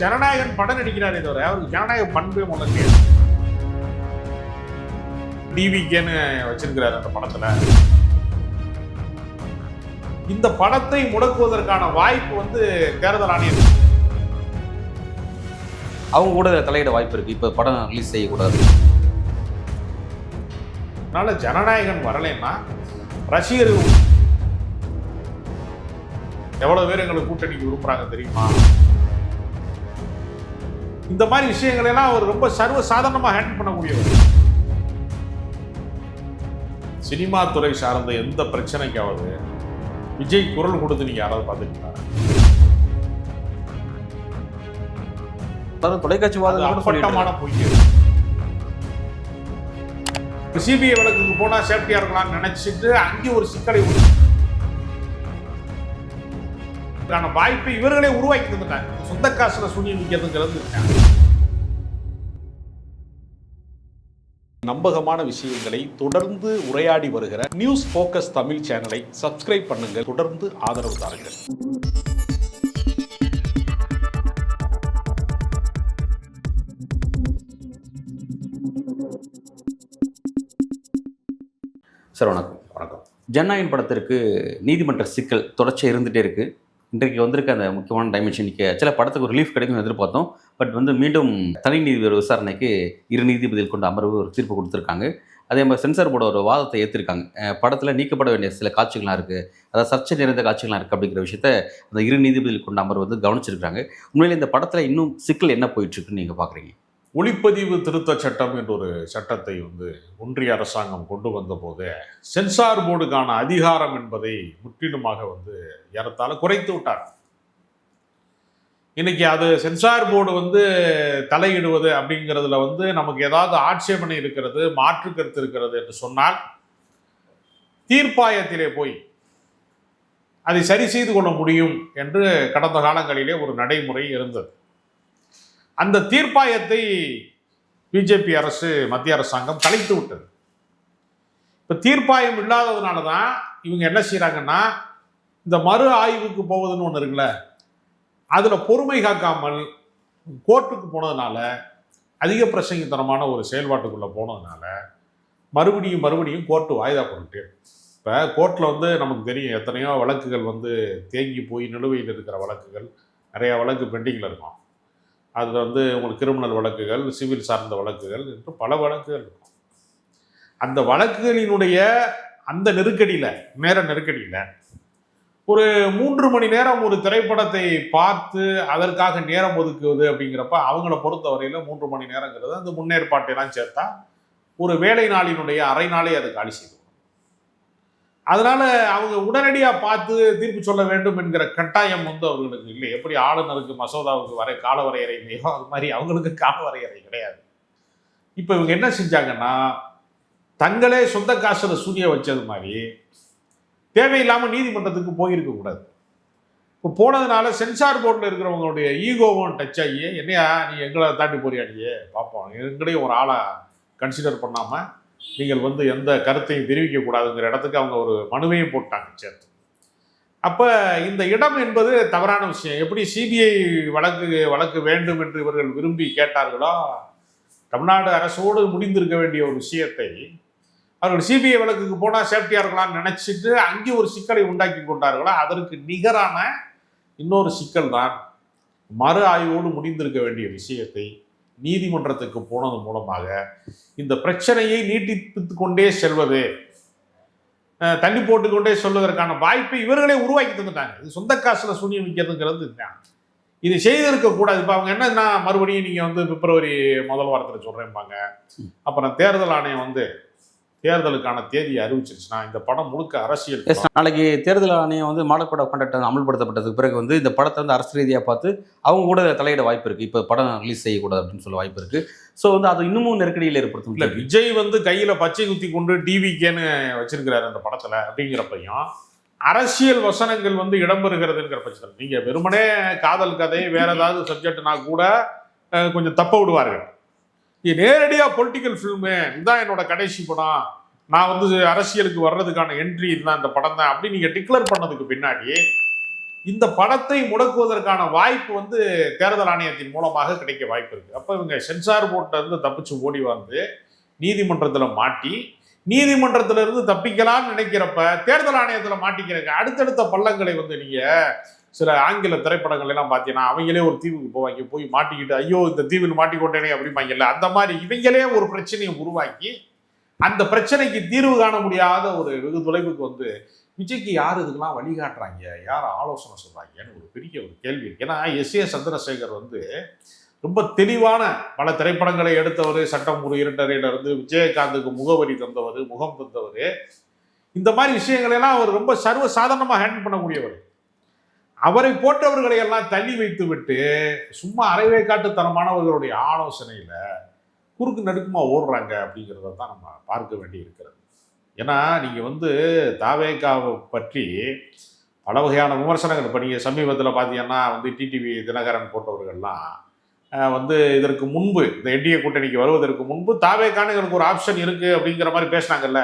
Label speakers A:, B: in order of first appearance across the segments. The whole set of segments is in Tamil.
A: ஜனநாயகன் படம் நடிக்கிறாரே தவிர அவருக்கு ஜனநாயக பண்பே முதல்ல டிவிகேன்னு வச்சிருக்கிறாரு அந்த படத்துல. இந்த படத்தை முடக்குவதற்கான வாய்ப்பு வந்து தேர்தல் ஆணையம்
B: அவங்க கூட தலையிட வாய்ப்பு இருக்கு. இப்ப படம் ரிலீஸ் செய்யக்கூடாது.
A: அதனால ஜனநாயகன் வரலைன்னா ரசிகர்கள் எவ்வளவு பேர் எங்களுக்கு கூட்டணிக்கு விரும்புறாங்க தெரியுமா? இந்த மாதிரி விஷயங்களை எல்லாம் அவர் ரொம்ப சர்வ சாதாரணமா ஹேண்டில் பண்ணக்கூடியவர். சினிமா துறை சார்ந்த எந்த பிரச்சனைக்காவது விஜய் குரல் கொடுத்து நீங்க யாராவது பார்த்துருக்கீங்களா?
B: தொலைக்காட்சி
A: அப்பட்டமான பொய். சிபிஐ வழக்குக்கு போனா சேஃப்டியா இருக்கலாம்னு நினைச்சிட்டு அங்கே ஒரு சிக்கலை வாய்ப்பை இவர்களே உருவாக்கி தந்துட்டாங்க. சொந்த காசுல சூனியம் விற்கிறதுங்கிறது நம்பகமான விஷயங்களை தொடர்ந்து உரையாடி வருகிற நியூஸ் போக்கஸ் தமிழ் சேனலை சப்ஸ்கிரைப் பண்ணுங்க. தொடர்ந்து ஆதரவு தாருங்கள்.
B: சார் வணக்கம்.
A: வணக்கம்.
B: ஜனநாயகன் படத்திற்கு நீதிமன்ற சிக்கல் தொடர்ச்சியாக இருந்துகிட்டே இருக்குது. இன்றைக்கு வந்திருக்க அந்த முக்கியமான டைமென்ஷன் சில படத்துக்கு ஒரு ரிலீஃப் கிடைக்கும் எதிர்பார்த்தோம். பட் மீண்டும் தனி நீதிபதி விசாரணைக்கு 2 நீதிபதிகள் கொண்ட அமர்வு ஒரு தீர்ப்பு கொடுத்துருக்காங்க. அதே மாதிரி சென்சார் போர்டு ஒரு வாதத்தை ஏற்றிருக்காங்க. படத்தில் நீக்கப்பட வேண்டிய சில காட்சிகள்லாம் இருக்குது, அதாவது சர்ச்சை நிறைந்த காட்சிகள்லாம் இருக்குது அப்படிங்கிற விஷயத்த அந்த 2 நீதிபதிகள் கொண்ட அமர்வு கவனிச்சிருக்காங்க. உண்மையில் இந்த படத்தில் இன்னும் சிக்கல் என்ன போயிட்டுருக்குன்னு நீங்கள் பார்க்குறீங்க?
A: ஒளிப்பதிவு திருத்த சட்டம் என்ற ஒரு சட்டத்தை ஒன்றிய அரசாங்கம் கொண்டு வந்த போதே சென்சார் போர்டுக்கான அதிகாரம் என்பதை முற்றிலுமாக ஏறத்தாழ குறைத்து விட்டார். இன்னைக்கு அது சென்சார் போர்டு தலையிடுவது அப்படிங்கிறதுல நமக்கு ஏதாவது ஆட்சேபனை இருக்கிறது, மாற்று கருத்து இருக்கிறது என்று சொன்னால் தீர்ப்பாயத்திலே போய் அதை சரி செய்து கொள்ள முடியும் என்று கடந்த காலங்களிலே ஒரு நடைமுறை இருந்தது. அந்த தீர்ப்பாயத்தை பிஜேபி அரசு, மத்திய அரசாங்கம் கலைத்து விட்டது. இப்போ தீர்ப்பாயம் இல்லாததுனால தான் இவங்க என்ன செய்கிறாங்கன்னா, இந்த மறு ஆய்வுக்கு போவதுன்னு ஒன்று இருக்குல்ல, அதில் பொறுமை காக்காமல் கோர்ட்டுக்கு போனதுனால, அதிக பிரசங்கித்தனமான ஒரு செயல்பாட்டுக்குள்ளே போனதுனால மறுபடியும் கோர்ட்டு வாய்தா போட்டுட்டு. இப்போ கோர்ட்டில் நமக்கு தெரியும் எத்தனையோ வழக்குகள் தேங்கி போய் நிலுவையில் இருக்கிற வழக்குகள், நிறையா வழக்கு பெண்டிங்கில் இருக்கும். அதில் உங்களுக்கு கிரிமினல் வழக்குகள், சிவில் சார்ந்த வழக்குகள் என்று பல வழக்குகள் இருக்கும். அந்த வழக்குகளினுடைய அந்த நெருக்கடியில், நேர நெருக்கடியில் ஒரு 3 மணி நேரம் ஒரு திரைப்படத்தை பார்த்து அதற்காக நேரம் ஒதுக்குவது அப்படிங்கிறப்ப அவங்கள பொறுத்தவரையில் 3 மணி நேரங்கிறது அந்த முன்னேற்பாட்டையெல்லாம் சேர்த்தா ஒரு வேலை நாளினுடைய அரை நாளே அது காலி செய்யும். அதனால அவங்க உடனடியாக பார்த்து தீர்ப்பு சொல்ல வேண்டும் என்கிற கட்டாயம் அவர்களுக்கு இல்லை. எப்படி ஆளுநருக்கு மசோதாவுக்கு கால வரையறை இல்லையோ அது மாதிரி அவங்களுக்கு கால வரையறை கிடையாது. இப்போ இவங்க என்ன செஞ்சாங்கன்னா, தங்களே சொந்த காசுல சூனிய வச்சது மாதிரி தேவையில்லாமல் நீதிமன்றத்துக்கு போயிருக்க கூடாது. இப்போ போனதுனால சென்சார் போர்டில் இருக்கிறவங்களுடைய ஈகோவும் டச் ஆகி, என்னையா நீ எங்களை தாண்டி போறியாடியே பார்ப்போம், எங்களையும் ஒரு ஆளை கன்சிடர் பண்ணாமல் நீங்கள் எந்த கருத்தையும் தெரிவிக்கக்கூடாதுங்கிற இடத்துக்கு அவங்க ஒரு மனுவையும் போட்டாங்க சேர்த்து. அப்போ இந்த இடம் என்பது தவறான விஷயம். எப்படி சிபிஐ வழக்கு வேண்டும் என்று இவர்கள் விரும்பி கேட்டார்களோ, தமிழ்நாடு அரசோடு முடிந்திருக்க வேண்டிய ஒரு விஷயத்தை அவர்கள் சிபிஐ வழக்குக்கு போனால் சேஃப்டியாக இருக்கலாம்னு நினச்சிட்டு அங்கே ஒரு சிக்கலை உண்டாக்கி கொண்டார்களோ, அதற்கு நிகரான இன்னொரு சிக்கல் தான் மறு ஆய்வோடு முடிந்திருக்க வேண்டிய விஷயத்தை நீதிமன்றத்துக்கு போனது மூலமாக இந்த பிரச்சனையை நீட்டித்து கொண்டே செல்வது, தள்ளி போட்டுக்கொண்டே சொல்வதற்கான வாய்ப்பை இவர்களே உருவாக்கி தந்துட்டாங்க. இது சொந்த காசுல சூனியம் விற்கிறதுங்கிறது இதுதான். இது செய்திருக்க கூடாது. இப்போ அவங்க என்னன்னா, மறுபடியும் நீங்க பிப்ரவரி முதல் வாரத்தில் சொல்றேன்பாங்க. அப்புறம் தேர்தல் ஆணையம் தேர்தலுக்கான தேதியை அறிவிச்சிருச்சுன்னா இந்த படம் முழுக்க அரசியல்.
B: நாளைக்கு தேர்தல் ஆணையம் மாடல் கோட் ஆஃப் கண்டக்ட் அமல்படுத்தப்பட்டதுக்கு பிறகு இந்த படத்தை அரசு ரீதியாக பார்த்து அவங்க கூட தலையிட வாய்ப்பு இருக்குது. இப்போ படம் ரிலீஸ் செய்யக்கூடாது அப்படின்னு சொல்ல வாய்ப்பு இருக்குது. ஸோ அது இன்னமும் நெருக்கடியில் ஏற்படுத்தும்.
A: இல்லை, விஜய் கையில் பச்சை குத்தி கொண்டு டிவிகேன்னு வச்சிருக்கிறாரு அந்த படத்தில் அப்படிங்கிறப்பையும் அரசியல் வசனங்கள் இடம்பெறுகிறதுங்கிற பட்சத்தில் நீங்கள் வெறுமனே காதல் கதை வேற ஏதாவது சப்ஜெக்ட்னா கூட கொஞ்சம் தப்ப விடுவார்கள். நேரடியாக பொலிட்டிக்கல் ஃபில்மு, இதுதான் என்னோட கடைசி படம், நான் அரசியலுக்கு வர்றதுக்கான என்ட்ரி இதுதான் இந்த படம் தான் அப்படி நீங்கள் டிக்ளேர் பண்ணதுக்கு பின்னாடி இந்த படத்தை முடக்குவதற்கான வாய்ப்பு வந்து தேர்தல் ஆணையத்தின் மூலமாக கிடைக்க வாய்ப்பு இருக்கு. அப்ப இவங்க சென்சார் போர்ட்ல இருந்து தப்பிச்சு ஓடி வந்து நீதிமன்றத்துல மாட்டி, நீதிமன்றத்துல இருந்து தப்பிக்கலாம்னு நினைக்கிறப்ப தேர்தல் ஆணையத்துல மாட்டிக்கிறாங்க. அடுத்தடுத்த பள்ளங்களை வந்து நீங்க சில ஆங்கில திரைப்படங்கள் எல்லாம் பார்த்தீங்கன்னா அவங்களே ஒரு தீவுக்கு போவாங்க, போய் மாட்டிக்கிட்டு ஐயோ இந்த தீவில் மாட்டிக்கொண்டேனே அப்படிம்பாங்கல்ல, அந்த மாதிரி இவங்களே ஒரு பிரச்சனையை உருவாக்கி அந்த பிரச்சனைக்கு தீர்வு காண முடியாத ஒரு வெகு தொலைவுக்கு வந்து விஜய்க்கு யார் இதுக்கெல்லாம் வழிகாட்டுறாங்க, யார் ஆலோசனை சொல்றாங்கன்னு ஒரு பெரிய ஒரு கேள்வி இருக்கு. ஏன்னா எஸ்.ஏ. சந்திரசேகர் வந்து ரொம்ப தெளிவான பல திரைப்படங்களை எடுத்தவர், சட்டம் ஒரு இருட்டறையில இருந்து விஜயகாந்துக்கு முகவரி தந்தவர், முகம் தந்தவர், இந்த மாதிரி விஷயங்களெல்லாம் அவர் ரொம்ப சர்வ சாதாரணமாக ஹேண்டில் பண்ணக்கூடியவர். அவரை போட்டவர்களை எல்லாம் தள்ளி வைத்து விட்டு சும்மா அரைவே காட்டுத்தனமானவர்களுடைய ஆலோசனையில குறுக்கு நடுக்குமா ஓடுறாங்க அப்படிங்கிறத தான் நம்ம பார்க்க வேண்டி இருக்கிறது. ஏன்னா நீங்க வந்து தாவேகாவை பற்றி பல வகையான விமர்சனங்கள் இப்போ நீங்கள் சமீபத்தில் பார்த்தீங்கன்னா வந்து டிடிவி தினகரன் போட்டவர்கள்லாம் வந்து இதற்கு முன்பு இந்த என்டிஏ கூட்டணிக்கு வருவதற்கு முன்பு தாவேகான்னு எங்களுக்கு ஒரு ஆப்ஷன் இருக்கு அப்படிங்கிற மாதிரி பேசுனாங்கல்ல.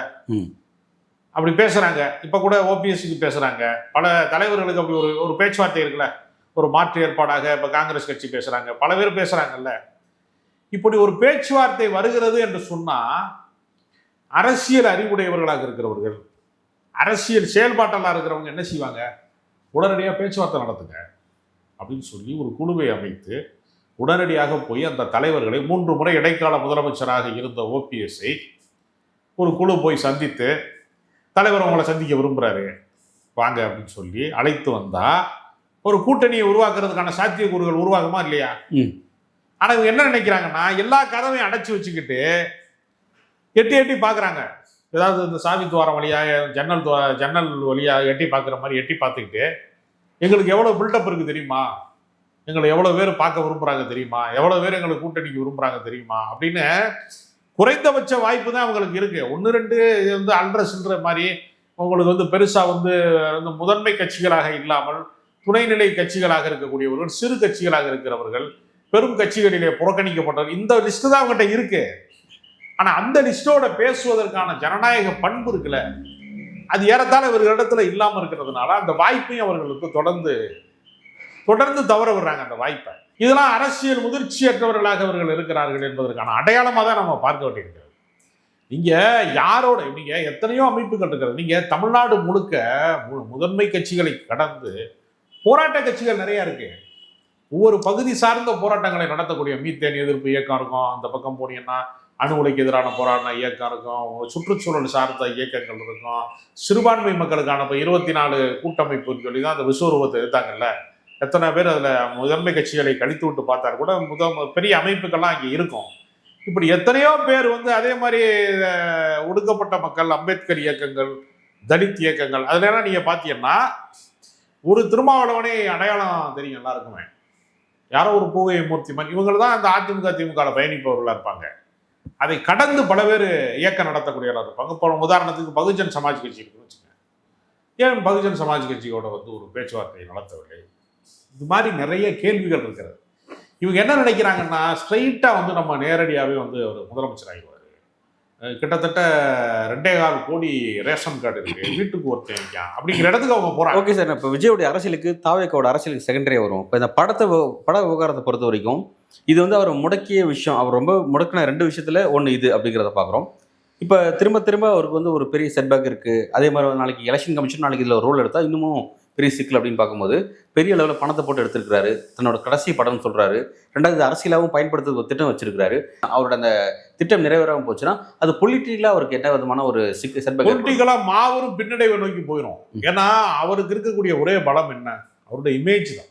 A: அப்படி பேசுறாங்க. இப்ப கூட ஓபிஎஸ்க்கு பேசுறாங்க. பல தலைவர்களுக்கு அப்படி ஒரு ஒரு பேச்சுவார்த்தை இருக்குல்ல, ஒரு மாற்று ஏற்பாடாக இப்ப காங்கிரஸ் கட்சி பேசுறாங்க, பல பேர் பேசுறாங்கல்ல. இப்படி ஒரு பேச்சுவார்த்தை வருகிறது என்று சொன்னா அரசியல் அறிவுடையவர்களாக இருக்கிறவர்கள், அரசியல் செயல்பாட்டெல்லாம் இருக்கிறவங்க என்ன செய்வாங்க, உடனடியாக பேச்சுவார்த்தை நடத்துங்க அப்படின்னு சொல்லி ஒரு குழுவை அமைத்து உடனடியாக போய் அந்த தலைவர்களை 3 முறை இடைக்கால முதலமைச்சராக இருந்த ஓபிஎஸ்ஐ ஒரு குழு போய் சந்தித்து, தலைவர் உங்களை சந்திக்க விரும்புறாரு வாங்க அப்படின்னு சொல்லி அழைத்து வந்தா ஒரு கூட்டணியை உருவாக்குறதுக்கான சாத்தியக்கூறுகள் உருவாகுமா இல்லையா? ஆனா இவங்க என்ன நினைக்கிறாங்கன்னா எல்லா கதவையும் அடைச்சி வச்சுக்கிட்டு எட்டி எட்டி பாக்குறாங்க. ஏதாவது இந்த சாவி துவாரம் வழியா ஜன்னல் வழியா எட்டி பார்க்குற மாதிரி எட்டி பார்த்துக்கிட்டு எங்களுக்கு எவ்வளவு பில்டப் இருக்கு தெரியுமா, எங்களை எவ்வளவு பேர் பார்க்க விரும்புறாங்க தெரியுமா, எவ்வளவு பேர் எங்களுக்கு கூட்டணிக்கு விரும்புறாங்க தெரியுமா அப்படின்னு குறைந்தபட்ச வாய்ப்பு தான் அவங்களுக்கு இருக்கு. 1-2 வந்து அல்ட்ரஸ்ன்ற மாதிரி உங்களுக்கு வந்து பெருசா வந்து முதன்மை கட்சிகளாக இல்லாமல் துணைநிலை கட்சிகளாக இருக்கக்கூடியவர்கள், சிறு கட்சிகளாக இருக்கிறவர்கள், பெரும் கட்சிகளிலே புறக்கணிக்கப்பட்டவர்கள், இந்த லிஸ்ட் தான் அவங்ககிட்ட இருக்கு. ஆனா அந்த லிஸ்டோட பேசுவதற்கான ஜனநாயக பண்பு இருக்குல்ல, அது ஏறத்தாழ இவர்களிடத்துல இல்லாம இருக்கிறதுனால அந்த வாய்ப்பையும் அவர்களுக்கு தொடர்ந்து தவற விடுறாங்க அந்த வாய்ப்பை. இதெல்லாம் அரசியல் முதிர்ச்சியற்றவர்களாக அவர்கள் இருக்கிறார்கள் என்பதற்கான அடையாளமா தான் நம்ம பார்க்க வேண்டியிருக்கிறது. நீங்க யாரோட நீங்க எத்தனையோ அமைப்புகள் இருக்கிறது. நீங்க தமிழ்நாடு முழுக்க முதன்மை கட்சிகளை கடந்து போராட்ட கட்சிகள் நிறைய இருக்கு. ஒவ்வொரு பகுதி சார்ந்த போராட்டங்களை நடத்தக்கூடிய மீத்தேன் எதிர்ப்பு இயக்கம் இருக்கும், அந்த பக்கம் போனீங்கன்னா அணு உலைக்கு எதிரான போராட்ட இயக்கம் இருக்கும், சுற்றுச்சூழல் சார்ந்த இயக்கங்கள் இருக்கும், சிறுபான்மை மக்களுக்கான இப்போ 24 கூட்டமைப்புன்னு சொல்லி தான் அந்த விஸ்வரூபத்தை எடுத்தாங்கல்ல. எத்தனை பேர் அதில் முதன்மை கட்சிகளை கழித்து விட்டு பார்த்தாரு கூட பெரிய அமைப்புகள்லாம் அங்கே இருக்கும். இப்படி எத்தனையோ பேர் வந்து அதே மாதிரி ஒடுக்கப்பட்ட மக்கள், அம்பேத்கர் இயக்கங்கள், தலித் இயக்கங்கள், அதெல்லாம் நீங்கள் பார்த்தீங்கன்னா ஒரு திருமாவளவனே அடையாளம் தெரியும் எல்லாருக்குமே. யாரோ ஒரு பூவை மூர்த்தி மாதிரி இவங்க தான் அந்த அதிமுக திமுக பயணிப்பவர்களாக இருப்பாங்க. அதை கடந்து பல பேர் இயக்கம் நடத்தக்கூடியவர்களாக இருப்பாங்க. இப்போ உதாரணத்துக்கு பகுஜன் சமாஜ் கட்சி இருக்குன்னு வச்சுக்கோங்க. ஏன் பகுஜன் சமாஜ் கட்சியோட வந்து ஒரு பேச்சுவார்த்தை நடத்தவில்லை? இது மாதிரி நிறைய கேள்விகள் இருக்கிறது. இவங்க என்ன நினைக்கிறாங்கன்னா ஸ்ட்ரைட்டா வந்து நம்ம நேரடியாகவே வந்து ஒரு முதலமைச்சர் ஆகிடுவார், கிட்டத்தட்ட 2.25 கோடி ரேஷன் கார்டு இருக்கு, வீட்டுக்கு ஒருத்தன் அப்படிங்கிற இடத்துக்கு அவங்க போறாங்க.
B: ஓகே சார், இப்போ விஜயோடைய அரசியலுக்கு தாவேக்காவோட அரசியலுக்கு செகண்டரியா வரும். இப்போ இந்த பட விவகாரத்தை பொறுத்த வரைக்கும் இது வந்து அவர் முடக்கிய விஷயம். அவர் ரொம்ப முடக்கின 2 விஷயத்துல ஒன்று இது அப்படிங்கிறத பார்க்குறோம். இப்போ திரும்ப அவருக்கு வந்து ஒரு பெரிய செட்பேக் இருக்கு. அதே மாதிரி நாளைக்கு எலெக்ஷன் கமிஷன் நாளைக்கு இதில் ரோல் எடுத்தால் இன்னமும் பெரிய சிக்கல் அப்படின்னு பார்க்கும்போது பெரிய அளவில் பணத்தை போட்டு எடுத்திருக்கிறாரு. தன்னோட கடைசி படம்னு சொல்றாரு. 2வது அரசியலாகவும் பயன்படுத்துறது ஒரு திட்டம் வச்சிருக்காரு. அவரோட அந்த திட்டம் நிறைவேறாமல் போச்சுன்னா அது பொலிட்டிக்கலா அவருக்கு என்ன விதமான ஒரு செட்பேக்,
A: பொலிட்டிக்கலா மாபெரும் பின்னடைவை நோக்கி போயிடும். ஏன்னா அவருக்கு இருக்கக்கூடிய ஒரே பலம் என்ன, அவருடைய இமேஜ் தான்.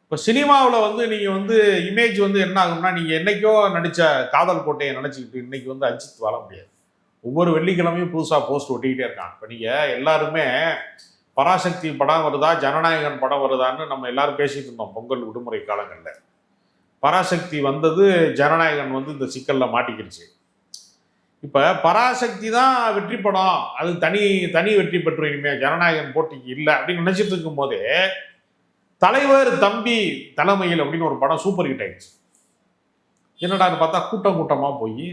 A: இப்போ சினிமாவில் வந்து நீங்கள் வந்து இமேஜ் வந்து என்ன ஆகும்னா, நீங்கள் என்னைக்கோ நடித்த காதல் கோட்டையை நினச்சிக்கிட்டு இன்னைக்கு வந்து அஜித் வாழ முடியாது. ஒவ்வொரு வெள்ளிக்கிழமையும் புதுசாக போஸ்ட் ஒட்டிக்கிட்டே இருக்காங்க. இப்போ நீங்கள் எல்லாருமே பராசக்தி படம் வருதா, ஜனநாயகன் படம் வருதான்னு நம்ம எல்லாரும் பேசிட்டு இருந்தோம் பொங்கல் விடுமுறை காலங்களில். பராசக்தி வந்தது, ஜனநாயகன் வந்து இந்த சிக்கலில் மாட்டிக்கிடுச்சு. இப்போ பராசக்தி தான் வெற்றி படம், அது தனி வெற்றி பெற்று இனிமேல் ஜனநாயகன் போட்டிக்கு இல்லை அப்படின்னு நினச்சிட்டு இருக்கும் போதே தலைவர் தம்பி தலைமையில் அப்படின்னு ஒரு படம் சூப்பர் ஹிட் ஆயிடுச்சு. என்னடான்னு பார்த்தா கூட்டமாக போய்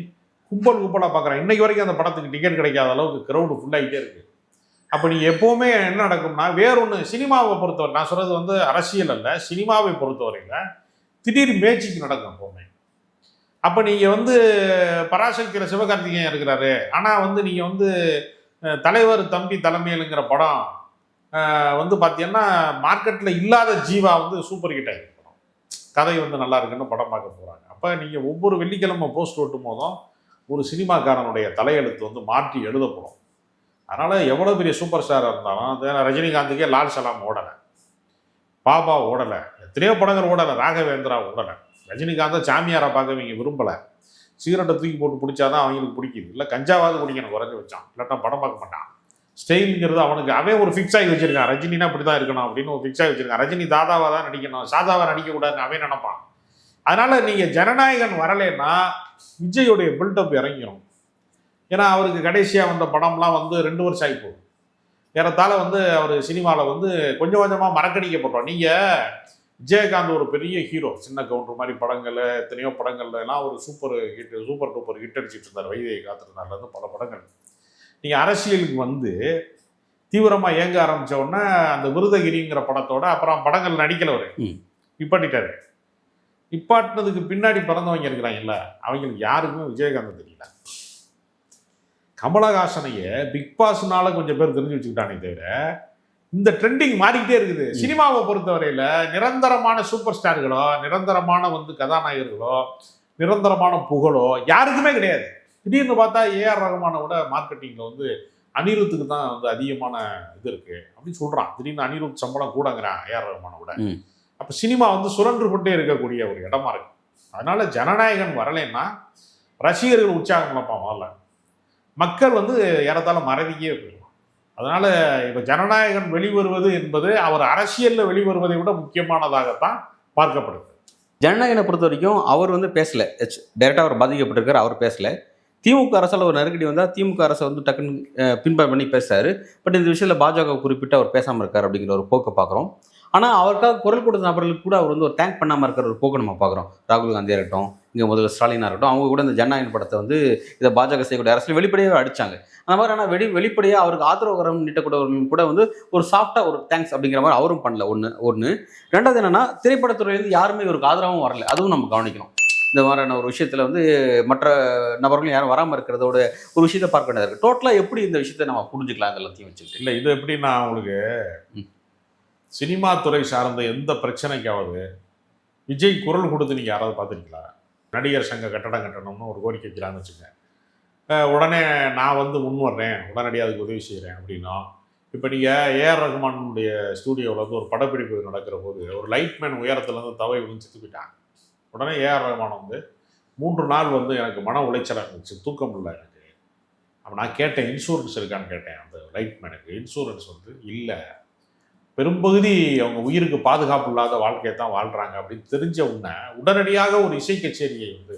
A: கும்பலாக பார்க்குறேன். இன்னைக்கு வரைக்கும் அந்த படத்துக்கு டிக்கெட் கிடைக்காத அளவுக்கு கிரௌடு ஃபுல்லாகிட்டே இருக்கு. அப்போ நீங்கள் எப்போவுமே என்ன நடக்கும்னா வேறொன்று சினிமாவை பொறுத்தவரை, நான் சொல்கிறது வந்து அரசியல் அல்ல, சினிமாவை பொறுத்தவரையில் திடீர் மேட்சிக்கு நடக்கும் எப்போவுமே. அப்போ நீங்கள் வந்து பராசக்தியில் சிவகார்த்திகேயன் இருக்கிறாரு, ஆனால் வந்து நீங்கள் வந்து தலைவர் தம்பி தலைமையிலுங்கிற படம் வந்து பார்த்தீங்கன்னா மார்க்கெட்டில் இல்லாத ஜீவா வந்து சூப்பர் ஹிட் ஆகிருக்கணும், கதை வந்து நல்லா இருக்குன்னு படம் பார்க்க போகிறாங்க. அப்போ நீங்கள் ஒவ்வொரு வெள்ளிக்கிழமை போஸ்ட் ஓட்டும் போதும் ஒரு சினிமாக்காரனுடைய தலையெழுத்து வந்து மாற்றி எழுதப்படும். அதனால் எவ்வளோ பெரிய சூப்பர் ஸ்டாராக இருந்தாலும் அது ரஜினிகாந்துக்கே லால் சலாம் ஓடலை, பாபா ஓடலை, எத்தனையோ படங்கள் ஓடலை, ராகவேந்திரா ஓடலை. ரஜினிகாந்தை சாமியாரை பார்க்க இவங்க விரும்பலை, சிகரெட்டை தூக்கி போட்டு பிடிச்சாதான் அவங்களுக்கு பிடிக்குது, இல்லை கஞ்சாவாவது குடிக்கணும் குறைஞ்சி வச்சான், இல்லாட்டா படம் பார்க்க மாட்டான். ஸ்டைலுங்கிறது அவனுக்கு அவன் ஒரு ஃபிக்ஸ் ஆகி வச்சிருக்கான், ரஜினினா இப்படி தான் இருக்கணும் அப்படின்னு ஒரு ஃபிக்ஸ் ஆகி வச்சிருக்கான். ரஜினி தாதாவாக தான் நடிக்கணும், சாதாவாக நடிக்கக்கூடாதுன்னு அவன் நினைப்பான். அதனால் நீங்கள் ஜனநாயகன் வரலைன்னா விஜயோடைய பில்டப் இறங்கிடும். ஏன்னா அவருக்கு கடைசியாக வந்த படம்லாம் வந்து 2 வருஷம் ஆகி போகுது. ஏறத்தாழ வந்து அவர் சினிமாவில் வந்து கொஞ்சம் கொஞ்சமாக மறக்கடிக்கப்படுறோம். நீங்கள் விஜயகாந்த் ஒரு பெரிய ஹீரோ, சின்ன கவுண்டர் மாதிரி படங்கள், எத்தனையோ படங்கள்லாம் ஒரு சூப்பர் டூப்பர் ஹிட் அடிச்சிட்டு இருந்தார், வைதையை காத்திருந்தார்லேருந்து பல படங்கள். நீங்கள் அரசியலுக்கு வந்து தீவிரமாக இயங்க ஆரம்பித்த உடனே அந்த விருதகிரிங்கிற படத்தோட அப்புறம் படங்கள் நடிக்கலவர் நிப்பாட்டிட்டாரு. நிப்பாட்டினதுக்கு பின்னாடி பிறந்தவங்க இருக்கிறாங்கல்ல, அவங்களுக்கு யாருக்குமே விஜயகாந்த் தெரியல. கமலஹாசனைய பிக் பாஸ்னால கொஞ்சம் பேர் தெரிஞ்சு வச்சுக்கிட்டானே தவிர இந்த ட்ரெண்டிங் மாறிக்கிட்டே இருக்குது. சினிமாவை பொறுத்தவரையில் நிரந்தரமான சூப்பர் ஸ்டார்களோ, நிரந்தரமான வந்து கதாநாயகர்களோ, நிரந்தரமான புகழோ யாருக்குமே கிடையாது. திடீர்னு பார்த்தா ஏஆர் ரஹ்மானை விட மார்க்கெட்டிங்கில் வந்து அனிருத்துக்கு தான் வந்து அதிகமான இது இருக்குது அப்படின்னு சொல்கிறான். திடீர்னு அனிருத் சம்பளம் கூடங்கிறான் ஏஆர் ரஹ்மானை விட. அப்போ சினிமா வந்து சுழன்று கொண்டே இருக்கக்கூடிய ஒரு இடமா இருக்கு. அதனால ஜனநாயகன் வரலைன்னா ரசிகர்கள் உற்சாகம் இழப்பான், முதல்ல மக்கள் வந்து ஏறத்தாழ மறதிக்கே போயிடும். அதனால இப்போ ஜனநாயகன் வெளிவருவது என்பது அவர் அரசியலில் வெளிவருவதை விட முக்கியமானதாகத்தான் பார்க்கப்படுது.
B: ஜனநாயகனை பொறுத்த வரைக்கும் அவர் வந்து பேசலை, டைரெக்டாக அவர் பாதிக்கப்பட்டிருக்காரு, அவர் பேசலை. திமுக அரசால் ஒரு நெருக்கடி வந்தால் திமுக அரசை வந்து டக்குன்னு பின்பற்ற பண்ணி பேசுறாரு. பட் இந்த விஷயத்தில் பாஜக குறிப்பிட்டு அவர் பேசாமல் இருக்கார் அப்படிங்கிற ஒரு போக்கை பார்க்குறோம். ஆனால் அவருக்காக குரல் கொடுத்த நபர்களுக்கு கூட அவர் வந்து ஒரு தேங்க் பண்ணாமல் இருக்கிற ஒரு போக்கை நம்ம பார்க்குறோம். ராகுல் காந்தியாக இருக்கட்டும், இங்கே முதல்ல ஸ்டாலினாக இருக்கட்டும், அவங்க கூட இந்த ஜனநாயகன் படத்தை வந்து இதை பாஜக செய்யக்கூடிய அரசியல் வெளிப்படையாக அடித்தாங்க. அந்த மாதிரி ஆனால் வெளிப்படையாக அவருக்கு ஆதரவுகரம் நீட்டக்கூடியவர்களும் கூட வந்து ஒரு சாஃப்டாக ஒரு தேங்க்ஸ் அப்படிங்கிற மாதிரி அவரும் பண்ணல. ஒன்று ரெண்டாவது என்னென்னா, திரைப்படத்துறையிலேருந்து யாருமே இவருக்கு ஆதரவும் வரல, அதுவும் நம்ம கவனிக்கணும். இந்த மாதிரியான ஒரு விஷயத்தில் வந்து மற்ற நபர்களும் யாரும் வராமல் இருக்கிறதோட ஒரு விஷயத்தை பார்க்க வேண்டியது இருக்குது. டோட்டலாக எப்படி இந்த விஷயத்தை நம்ம புரிஞ்சுக்கலாம் எல்லாத்தையும் வச்சுக்கிட்டு?
A: இல்லை, இது எப்படின்னா உங்களுக்கு சினிமா துறை சார்ந்த எந்த பிரச்சனைக்காவது விஜய் குரல் கொடுத்து நீங்கள் யாராவது பார்த்துருக்கீங்களா? நடிகர் சங்க கட்டடம் கட்டணும்னு ஒரு கோரிக்கை வைக்கலான்னு வச்சுங்க, உடனே நான் வந்து முன் வர்றேன், உடனடியாக அதுக்கு உதவி செய்கிறேன் அப்படின்னா. இப்போ நீங்கள் ஏஆர் ரஹ்மானுடைய ஸ்டூடியோவில் வந்து ஒரு படப்பிடிப்பு நடக்கிற போது ஒரு லைட்மேன் உயரத்துலேருந்து தவை விழுந்து செத்து போயிட்டாங்க. உடனே ஏஆர் ரஹ்மான் வந்து 3 நாள் வந்து எனக்கு மன உளைச்சலாக இருந்துச்சு, தூக்கம் இல்லை எனக்கு. அப்போ நான் கேட்டேன், இன்சூரன்ஸ் இருக்கான்னு கேட்டேன். அந்த லைட்மேனுக்கு இன்சூரன்ஸ் வந்து இல்லை, பெரும்பகுதி அவங்க உயிருக்கு பாதுகாப்பு இல்லாத வாழ்க்கையை தான் வாழ்கிறாங்க அப்படின்னு தெரிஞ்ச உடனடியாக ஒரு இசை கச்சேரியை வந்து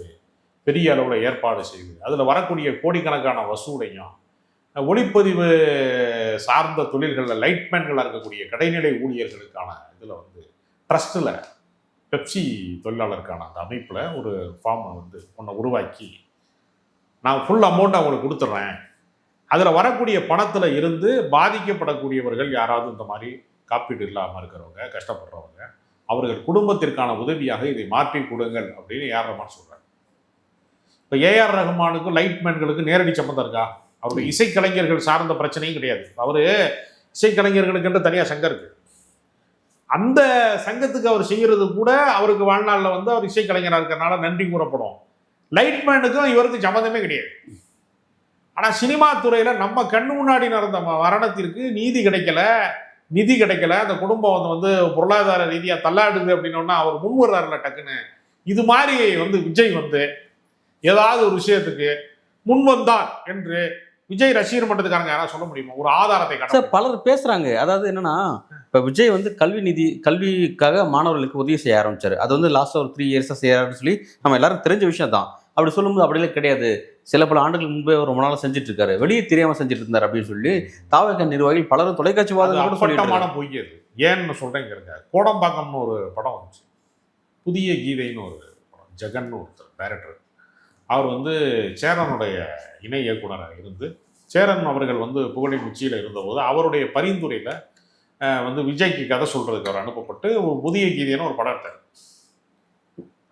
A: பெரிய அளவில் ஏற்பாடு செய்து அதில் வரக்கூடிய கோடிக்கணக்கான வசூலையும் ஒளிப்பதிவு சார்ந்த தொழில்களில் லைட்மேன்களாக இருக்கக்கூடிய கடைநிலை ஊழியர்களுக்கான இதில் வந்து ட்ரஸ்ட்டில் பெப்சி தொழிலாளருக்கான அந்த அமைப்பில் ஒரு ஃபார்மை வந்து ஒன்றை உருவாக்கி நான் ஃபுல் அமௌண்ட் அவங்களுக்கு கொடுத்துட்றேன், அதில் வரக்கூடிய பணத்தில் இருந்து பாதிக்கப்படக்கூடியவர்கள் யாராவது இந்த மாதிரி காப்பீடு இல்லாமல் இருக்கிறவங்க, கஷ்டப்படுறவங்க, அவர்கள் குடும்பத்திற்கான உதவியாக இதை மாற்றி கொடுங்கள் அப்படின்னு ஏஆர் ரஹ்மான் சொல்கிறார். இப்போ ஏஆர் ரஹ்மானுக்கும் லைட்மேன்களுக்கு நேரடி சம்மந்தம் இருக்கா? அவருடைய இசைக்கலைஞர்கள் சார்ந்த பிரச்சனையும் கிடையாது. அவர் இசைக்கலைஞர்களுக்குன்ற தனியாக சங்கம் இருக்குது, அந்த சங்கத்துக்கு அவர் செய்கிறது கூட அவருக்கு வாழ்நாளில் வந்து அவர் இசைக்கலைஞராக இருக்கிறனால நன்றி கூறப்படும். லைட்மேனுக்கும் இவருக்கு சம்மந்தமே கிடையாது. ஆனால் சினிமா துறையில் நம்ம கண்ணு முன்னாடி நடந்த மரணத்திற்கு நிதி கிடைக்கல, அந்த குடும்பம் வந்து பொருளாதார ரீதியாக தள்ளாடுது அப்படின்னோன்னா அவர் முன்வர்றாருல டக்குன்னு. இது மாதிரி வந்து விஜய் வந்து ஏதாவது ஒரு விஷயத்துக்கு முன் வந்தார் என்று விஜய் ரசிகர் மன்றத்துக்காரங்க யாராவது சொல்ல முடியுமா? ஒரு ஆதாரத்தை காட்ட
B: பலர் பேசுறாங்க. அதாவது என்னன்னா, இப்போ விஜய் வந்து கல்விக்காக மாணவர்களுக்கு உதவி செய்ய ஆரம்பிச்சாரு. அது வந்து லாஸ்ட் ஒரு 3 இயர்ஸாக செய்யறாருன்னு சொல்லி நம்ம எல்லாரும் தெரிஞ்ச விஷயம் தான். அப்படி சொல்லும்போது அப்படிலாம் கிடையாது, சில பல ஆண்டுகள் முன்பே ரொம்ப நாளாக செஞ்சுட்டு இருக்காரு, வெளியே தெரியாமல் செஞ்சுட்டு இருந்தார் அப்படின்னு சொல்லி தாவக நிர்வாகிகள் பலரும் தொலைக்காட்சி
A: வாதம் பொய்யது. ஏன்னு சொல்றேங்கிறங்க, கோடம்பாக்கம்னு ஒரு படம் வந்துச்சு, புதிய கீதைன்னு ஒரு படம், ஜெகன் ஒருத்தர் டைரக்டர், அவர் வந்து சேரனுடைய இணை இயக்குனராக இருந்து சேரன் அவர்கள் வந்து புகழின் உச்சியில் இருந்தபோது அவருடைய பரிந்துரையில் வந்து விஜய்க்கு கதை சொல்றதுக்கு அவர் அனுப்பப்பட்டு ஒரு புதிய கீதைன்னு ஒரு படம் எடுத்தார்.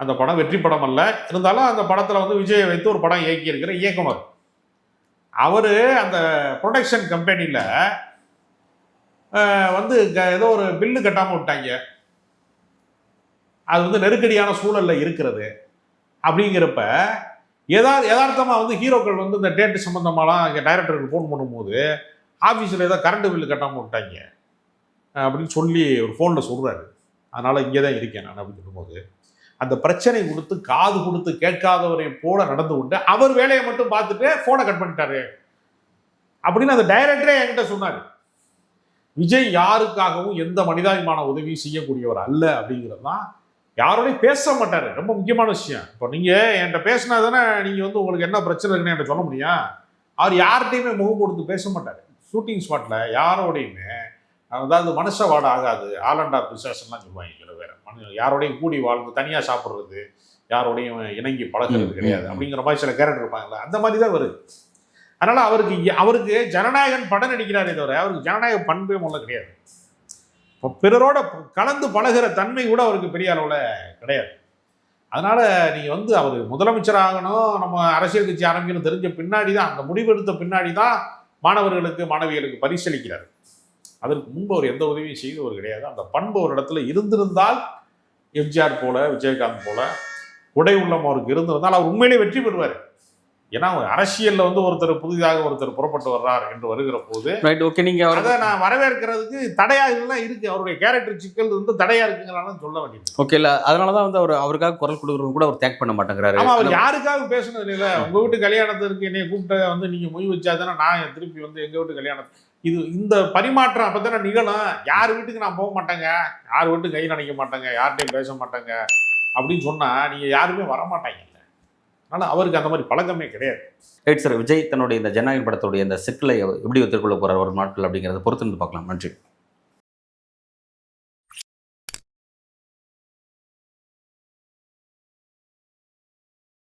A: அந்த படம் வெற்றி படம் அல்ல, இருந்தாலும் அந்த படத்தில் வந்து விஜயை வைத்து ஒரு படம் இயக்கியிருக்கிற இயக்குனர் அவர் அந்த ப்ரொடக்ஷன் கம்பெனியில் வந்து ஏதோ ஒரு பில்லு கட்டாமல் விட்டாங்க. அது வந்து நெருக்கடியான சூழலில் இருக்கிறது. அப்படிங்கிறப்ப யதார்த்தமாக வந்து ஹீரோக்கள் வந்து இந்த டேட்டு சம்மந்தமாலாம் இங்கே டைரக்டருக்கு ஃபோன் பண்ணும்போது ஆஃபீஸில் ஏதோ கரண்ட் பில்லு கட்டாமல் விட்டாங்க அப்படின்னு சொல்லி ஒரு ஃபோனில் சொல்கிறாரு. அதனால் இங்கே தான் இருக்கேன் நான் அப்படின்னு சொல்லும்போது அந்த பிரச்சனை கொடுத்து காது கொடுத்து கேட்காதவரை போல நடந்து கொண்டு அவர் வேலையை மட்டும் பார்த்துட்டு ஃபோனை கட் பண்ணிட்டாரு அப்படின்னு அந்த டைரக்டரே என்கிட்ட சொன்னார். விஜய் யாருக்காகவும் எந்த மனிதாபிமான உதவியும் செய்யக்கூடியவர் அல்ல அப்படிங்கிறது தான். யாரோடையும் பேச மாட்டார். ரொம்ப முக்கியமான விஷயம். இப்போ நீங்கள் என்கிட்ட பேசினா தானே நீங்கள் வந்து உங்களுக்கு என்ன பிரச்சனை இருக்குன்னு என்கிட்ட சொல்ல முடியும். அவர் யார்கிட்டையுமே முகம் கொடுத்து பேச மாட்டார். ஷூட்டிங் ஸ்பாட்டில் யாரோடையுமே, அதாவது மனுஷவாட ஆகாது, ஆலண்டா பிசாசன்லாம் சொல்லுவாங்க சில பேர். யாரோடையும் கூடி வாழ்ந்து தனியாக சாப்பிட்றது, யாரோடையும் இணங்கி பழகிறது கிடையாது அப்படிங்கிற மாதிரி சில கேரக்டர் இருப்பாங்கல்ல, அந்த மாதிரி தான் வருது. அதனால் அவருக்கு ஜனநாயகன் படம் நடிக்கிறாரே தவிர அவருக்கு ஜனநாயக பண்பே முதல்ல கிடையாது. இப்போ பிறரோட கலந்து பழகிற தன்மை கூட அவருக்கு பெரிய அளவில் கிடையாது. அதனால் நீங்கள் வந்து அவர் முதலமைச்சர் ஆகணும், நம்ம அரசியல் கட்சி ஆரம்பிக்கணும் தெரிஞ்ச பின்னாடி தான், அந்த முடிவெடுத்த பின்னாடி தான் மாணவர்களுக்கு மாணவிகளுக்கு பரிசளிக்கிறார். அதற்கு முன்பு அவர் எந்த உதவியும் செய்தவர் கிடையாது. அந்த பண்பு ஒரு இடத்துல இருந்திருந்தால், எம்ஜிஆர் போல விஜயகாந்த் போல உடை உள்ளம் அவருக்கு இருந்திருந்தால் அவர் உண்மையிலே வெற்றி பெறுவார். ஏன்னா அரசியலில் வந்து புதிதாக ஒருத்தர் புறப்பட்டு வர்றார் என்று வருகிற போது அதை நான் வரவேற்கிறதுக்கு தடையாக இருக்கு. அவருடைய கேரக்டர் சிக்கல் வந்து தடையா இருக்குங்கிறாலும் சொல்ல வேண்டியது.
B: ஓகே, இல்லை அதனாலதான் வந்து அவருக்காக குரல் கொடுக்குறவங்க கூட அவர் தேங்க் பண்ண மாட்டேங்கிறாரு.
A: ஆமா, அவர் யாருக்காக பேசணும் இல்லை. உங்க வீட்டு கல்யாணத்திற்கு என்னை கூப்பிட்ட வந்து நீங்க மொய் வச்சாதானே நான் திருப்பி வந்து எங்க வீட்டு கல்யாணம் இந்த பரிமாற்றம் அப்பதானே நிகழும். யார் வீட்டுக்கு நான் போக மாட்டேங்க, யார் வீட்டுக்கு கை நினைக்க மாட்டேங்க, யார்கிட்டையும் பேச மாட்டேங்க அப்படின்னு சொன்னா நீங்க யாருமே வரமாட்டாங்க. ஆனால் அவருக்கு அந்த மாதிரி பழக்கமே கிடையாது.
B: ரைட் சார், விஜய் தன்னுடைய இந்த ஜனநாயகன் படத்துடைய இந்த சிக்கலை எப்படி ஒத்துக்கொள்ள போறார் ஒரு நாட்கள் அப்படிங்கிறத பொறுத்து பார்க்கலாம். நன்றி.